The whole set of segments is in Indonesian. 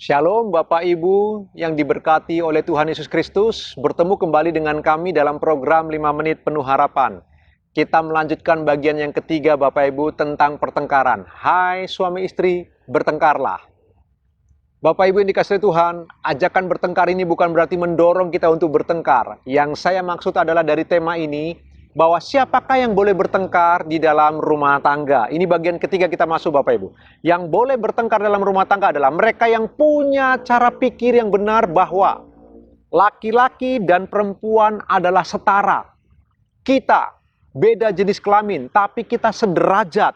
Shalom Bapak Ibu yang diberkati oleh Tuhan Yesus Kristus. Bertemu kembali dengan kami dalam program 5 Menit Penuh Harapan. Kita melanjutkan bagian yang ketiga Bapak Ibu tentang pertengkaran. Hai suami istri, bertengkarlah. Bapak Ibu yang dikasihi Tuhan, ajakan bertengkar ini bukan berarti mendorong kita untuk bertengkar. Yang saya maksud adalah dari tema ini, bahwa siapakah yang boleh bertengkar di dalam rumah tangga. Ini bagian ketiga kita masuk Bapak Ibu. Yang boleh bertengkar dalam rumah tangga adalah mereka yang punya cara pikir yang benar bahwa laki-laki dan perempuan adalah setara. Kita beda jenis kelamin, tapi kita sederajat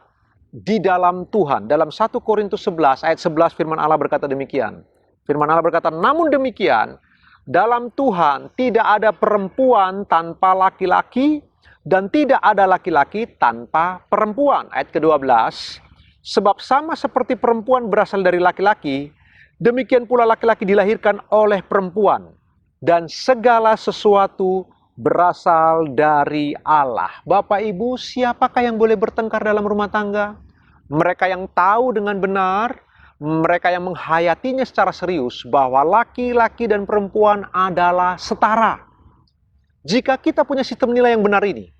di dalam Tuhan. Dalam 1 Korintus 11 ayat 11 firman Allah berkata demikian. Firman Allah berkata, namun demikian, dalam Tuhan tidak ada perempuan tanpa laki-laki, dan tidak ada laki-laki tanpa perempuan. Ayat ke-12, sebab sama seperti perempuan berasal dari laki-laki, demikian pula laki-laki dilahirkan oleh perempuan. Dan segala sesuatu berasal dari Allah. Bapak Ibu, siapakah yang boleh bertengkar dalam rumah tangga? Mereka yang tahu dengan benar, mereka yang menghayatinya secara serius bahwa laki-laki dan perempuan adalah setara. Jika kita punya sistem nilai yang benar ini,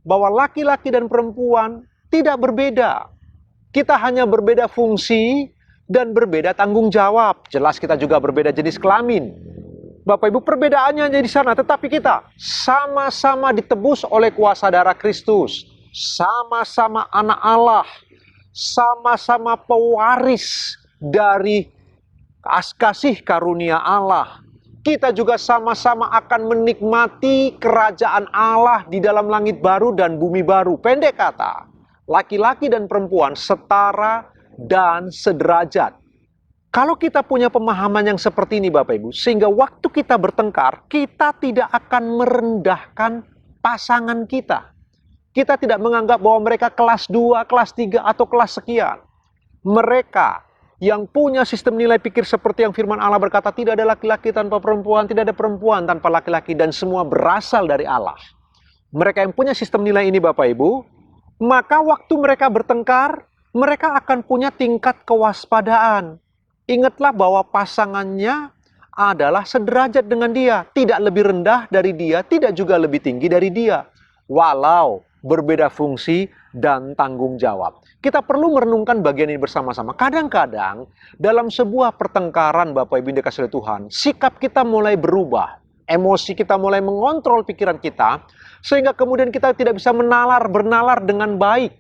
bahwa laki-laki dan perempuan tidak berbeda. Kita hanya berbeda fungsi dan berbeda tanggung jawab. Jelas kita juga berbeda jenis kelamin. Bapak Ibu, perbedaannya hanya di sana, tetapi kita sama-sama ditebus oleh kuasa darah Kristus. Sama-sama anak Allah. Sama-sama pewaris dari kasih karunia Allah. Kita juga sama-sama akan menikmati kerajaan Allah di dalam langit baru dan bumi baru. Pendek kata, laki-laki dan perempuan setara dan sederajat. Kalau kita punya pemahaman yang seperti ini Bapak Ibu, sehingga waktu kita bertengkar, kita tidak akan merendahkan pasangan kita. Kita tidak menganggap bahwa mereka kelas 2, kelas 3, atau kelas sekian. Mereka yang punya sistem nilai pikir seperti yang firman Allah berkata, tidak ada laki-laki tanpa perempuan, tidak ada perempuan tanpa laki-laki, dan semua berasal dari Allah. Mereka yang punya sistem nilai ini Bapak Ibu, maka waktu mereka bertengkar, mereka akan punya tingkat kewaspadaan. Ingatlah bahwa pasangannya adalah sederajat dengan dia, tidak lebih rendah dari dia, tidak juga lebih tinggi dari dia. Walau berbeda fungsi dan tanggung jawab. Kita perlu merenungkan bagian ini bersama-sama. Kadang-kadang dalam sebuah pertengkaran Bapak Ibu dikasihi Tuhan, sikap kita mulai berubah. Emosi kita mulai mengontrol pikiran kita, sehingga kemudian kita tidak bisa bernalar dengan baik.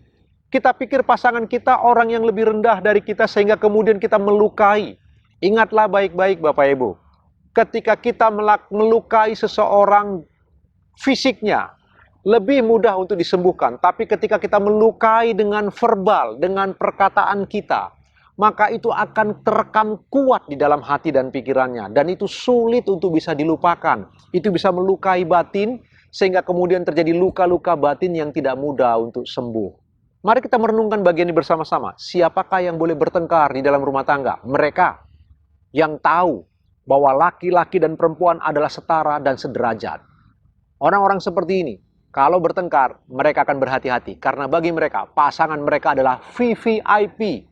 Kita pikir pasangan kita orang yang lebih rendah dari kita, sehingga kemudian kita melukai. Ingatlah baik-baik Bapak Ibu, ketika kita melukai seseorang fisiknya, lebih mudah untuk disembuhkan. Tapi ketika kita melukai dengan verbal, dengan perkataan kita, maka itu akan terekam kuat di dalam hati dan pikirannya. Dan itu sulit untuk bisa dilupakan. Itu bisa melukai batin, sehingga kemudian terjadi luka-luka batin yang tidak mudah untuk sembuh. Mari kita merenungkan bagian ini bersama-sama. Siapakah yang boleh bertengkar di dalam rumah tangga? Mereka yang tahu bahwa laki-laki dan perempuan adalah setara dan sederajat. Orang-orang seperti ini, kalau bertengkar, mereka akan berhati-hati. Karena bagi mereka, pasangan mereka adalah VVIP.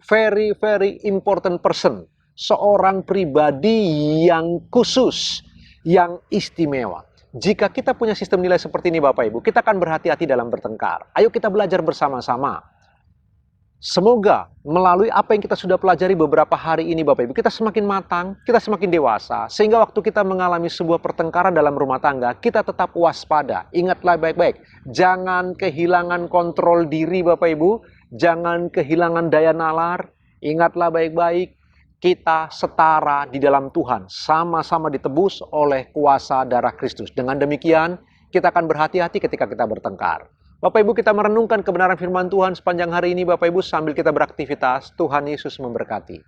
Very, very important person. Seorang pribadi yang khusus, yang istimewa. Jika kita punya sistem nilai seperti ini Bapak Ibu, kita akan berhati-hati dalam bertengkar. Ayo kita belajar bersama-sama. Semoga melalui apa yang kita sudah pelajari beberapa hari ini Bapak Ibu, kita semakin matang, kita semakin dewasa, sehingga waktu kita mengalami sebuah pertengkaran dalam rumah tangga, kita tetap waspada. Ingatlah baik-baik, jangan kehilangan kontrol diri Bapak Ibu, jangan kehilangan daya nalar. Ingatlah baik-baik, kita setara di dalam Tuhan, sama-sama ditebus oleh kuasa darah Kristus. Dengan demikian, kita akan berhati-hati ketika kita bertengkar. Bapak Ibu, kita merenungkan kebenaran firman Tuhan sepanjang hari ini Bapak Ibu sambil kita beraktivitas. Tuhan Yesus memberkati.